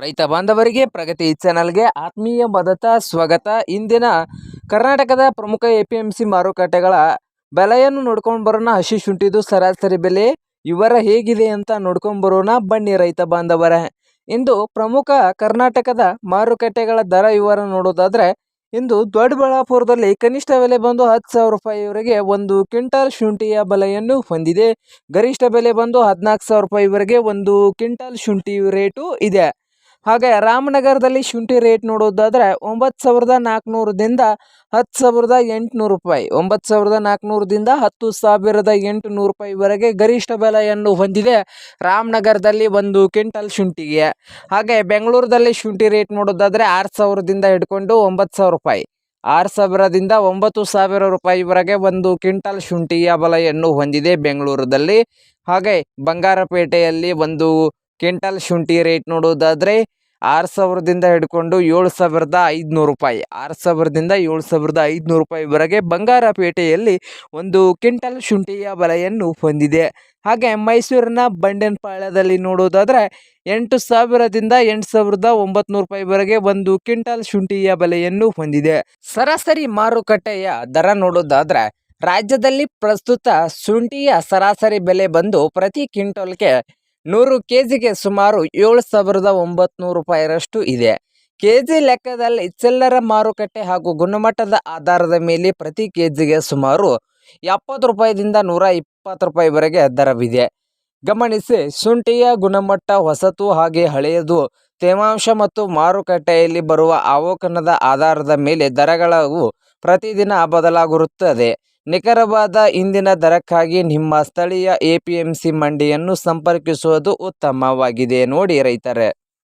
ರೈತ ಬಾಂಧವರಿಗೆ ಪ್ರಗತಿ ಚಾನಲ್ಗೆ ಆತ್ಮೀಯ ಮದತ ಸ್ವಾಗತ. ಇಂದಿನ ಕರ್ನಾಟಕದ ಪ್ರಮುಖ ಎಪಿಎಂಸಿ ಮಾರುಕಟ್ಟೆಗಳ ಬೆಲೆಯನ್ನು ನೋಡ್ಕೊಂಡು ಬರೋಣ. ಹಸಿ ಶುಂಠಿದು ಸರಾಸರಿ ಬೆಲೆ ಇವರ ಹೇಗಿದೆ ಅಂತ ನೋಡ್ಕೊಂಡು ಬರೋಣ ಬನ್ನಿ ರೈತ ಬಾಂಧವರ. ಇಂದು ಪ್ರಮುಖ ಕರ್ನಾಟಕದ ಮಾರುಕಟ್ಟೆಗಳ ದರ ವಿವರ ನೋಡೋದಾದ್ರೆ, ಇಂದು ದೊಡ್ಡಬಳ್ಳಾಪುರದಲ್ಲಿ ಕನಿಷ್ಠ ಬೆಲೆ ಬಂದು 10,000 ರೂಪಾಯಿವರೆಗೆ ಒಂದು ಕ್ವಿಂಟಾಲ್ ಶುಂಠಿಯ ಬೆಲೆಯನ್ನು ಹೊಂದಿದೆ. ಗರಿಷ್ಠ ಬೆಲೆ ಬಂದು 14,000 ರೂಪಾಯಿವರೆಗೆ ಒಂದು ಕ್ವಿಂಟಾಲ್ ಶುಂಠಿ ರೇಟು ಇದೆ. ಹಾಗೆ ರಾಮನಗರದಲ್ಲಿ ಶುಂಠಿ ರೇಟ್ ನೋಡೋದಾದ್ರೆ 9,400ದಿಂದ 10,800 ರೂಪಾಯಿ, 9,400ದಿಂದ 10,800 ರೂಪಾಯಿವರೆಗೆ ಗರಿಷ್ಠ ಬೆಲೆಯನ್ನು ಹೊಂದಿದೆ ರಾಮನಗರದಲ್ಲಿ ಒಂದು ಕ್ವಿಂಟಲ್ ಶುಂಠಿಗೆ. ಹಾಗೆ ಬೆಂಗಳೂರಲ್ಲಿ ಶುಂಠಿ ರೇಟ್ ನೋಡೋದಾದ್ರೆ 6,000ದಿಂದ ಹಿಡ್ಕೊಂಡು 9,000 ರೂಪಾಯಿ, 6,000ದಿಂದ 9,000 ರೂಪಾಯಿವರೆಗೆ ಒಂದು ಕ್ವಿಂಟಲ್ ಶುಂಠಿಯ ಬೆಲೆಯನ್ನು ಹೊಂದಿದೆ ಬೆಂಗಳೂರಲ್ಲಿ. ಹಾಗೆ ಬಂಗಾರಪೇಟೆಯಲ್ಲಿ ಒಂದು ಕ್ವಿಂಟಲ್ ಶುಂಠಿ ರೇಟ್ ನೋಡೋದಾದ್ರೆ 6,000ದಿಂದ ಹಿಡ್ಕೊಂಡು 7,500 ರೂಪಾಯಿ, 6,000ದಿಂದ 7,500 ರೂಪಾಯಿವರೆಗೆ ಬಂಗಾರಪೇಟೆಯಲ್ಲಿ ಒಂದು ಕ್ವಿಂಟಲ್ ಶುಂಠಿಯ ಬೆಲೆಯನ್ನು ಹೊಂದಿದೆ. ಹಾಗೆ ಮೈಸೂರಿನ ಬಂಡೆನಪಾಳ್ಯದಲ್ಲಿ ನೋಡೋದಾದ್ರೆ 8,000ದಿಂದ 8,900 ರೂಪಾಯಿವರೆಗೆ ಒಂದು ಕ್ವಿಂಟಲ್ ಶುಂಠಿಯ ಬೆಲೆಯನ್ನು ಹೊಂದಿದೆ. ಸರಾಸರಿ ಮಾರುಕಟ್ಟೆಯ ದರ ನೋಡೋದಾದ್ರೆ, ರಾಜ್ಯದಲ್ಲಿ ಪ್ರಸ್ತುತ ಶುಂಠಿಯ ಸರಾಸರಿ ಬೆಲೆ ಬಂದು ಪ್ರತಿ ಕ್ವಿಂಟಲ್ಗೆ 100 ಕೆಜಿಗೆ ಸುಮಾರು 7,900 ರೂಪಾಯಿರಷ್ಟು ಇದೆ. ಕೆಜಿ ಲೆಕ್ಕದಲ್ಲಿ ಚಿಲ್ಲರೆ ಮಾರುಕಟ್ಟೆ ಹಾಗೂ ಗುಣಮಟ್ಟದ ಆಧಾರದ ಮೇಲೆ ಪ್ರತಿ ಕೆಜಿಗೆ ಸುಮಾರು 70 ರೂಪಾಯಿದಿಂದ 120 ರೂಪಾಯಿವರೆಗೆ ದರವಿದೆ. ಗಮನಿಸಿ, ಶುಂಠಿಯ ಗುಣಮಟ್ಟ ಹೊಸತು ಹಾಗೆ ಹಳೆಯದು, ತೇವಾಂಶ ಮತ್ತು ಮಾರುಕಟ್ಟೆಯಲ್ಲಿ ಬರುವ ಅವಲೋಕನದ ಆಧಾರದ ಮೇಲೆ ದರಗಳು ಪ್ರತಿದಿನ ಬದಲಾಗಿರುತ್ತದೆ. ನಿಖರವಾದ ಇಂದಿನ ದರಕ್ಕಾಗಿ ನಿಮ್ಮ ಸ್ಥಳೀಯ ಎಪಿಎಂಸಿ ಮಂಡಿಯನ್ನು ಸಂಪರ್ಕಿಸುವುದು ಉತ್ತಮವಾಗಿದೆ ನೋಡಿ ರೈತರೇ.